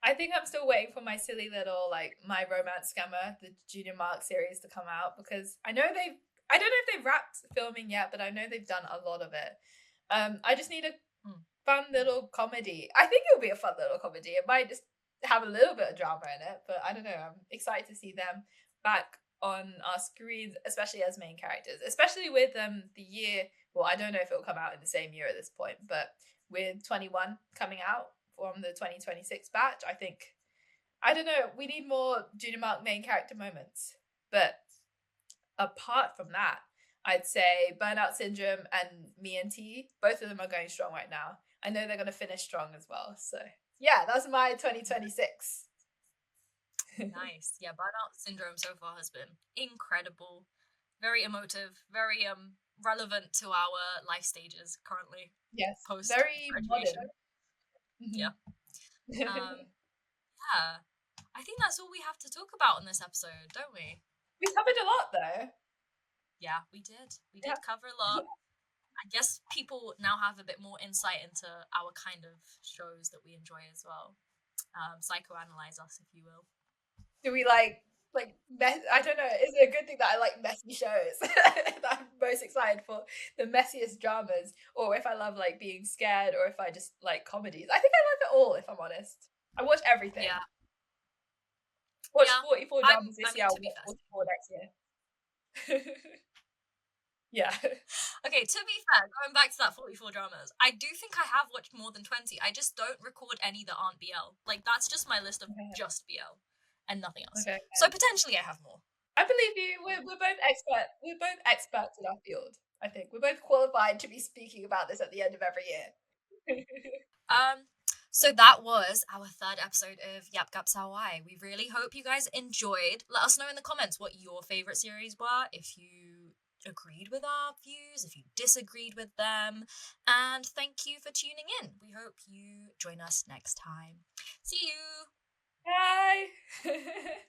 I think I'm still waiting for my silly little, like, My Romance Scammer, the Junior Mark series to come out, because I don't know if they've wrapped filming yet, but I know they've done a lot of it. I just need a fun little comedy. I think it'll be a fun little comedy. It might just have a little bit of drama in it, but I don't know. I'm excited to see them back on our screens, especially as main characters, especially with the year. Well, I don't know if it'll come out in the same year at this point, but with 21 coming out from the 2026 batch, I don't know, we need more Junior Mark main character moments. But apart from that, I'd say Burnout Syndrome and Mya and T, both of them are going strong right now. I know they're going to finish strong as well. So yeah, that's my 2026. Nice. Yeah, Burnout Syndrome so far has been incredible. Very emotive, very relevant to our life stages currently. Yes, post very graduation. modern. Yeah. Yeah. I think that's all we have to talk about in this episode, don't we? We covered a lot though. Yeah, we did. We did cover a lot. I guess people now have a bit more insight into our kind of shows that we enjoy as well. Psychoanalyze us, if you will. Do we like like I don't know. Is it a good thing that I like messy shows? That I'm most excited for the messiest dramas, or if I love like being scared, or if I just like comedies. I think I love it all. If I'm honest, I watch everything. Yeah. Watch Yeah. 44 dramas I this year. mean, I'll to be watch fair. 44 next year. Yeah. Okay, to be fair, going back to that 44 dramas, I do think I have watched more than 20. I just don't record any that aren't BL. Like, that's just my list of Okay. just BL and nothing else. Okay. So potentially I have more. I believe you. We're both expert. We're both experts in our field. I think we're both qualified to be speaking about this at the end of every year. So that was our third episode of Yap Gap Sawai. We really hope you guys enjoyed. Let us know in the comments what your favorite series were, if you agreed with our views, if you disagreed with them, and thank you for tuning in. We hope you join us next time. See you. Bye.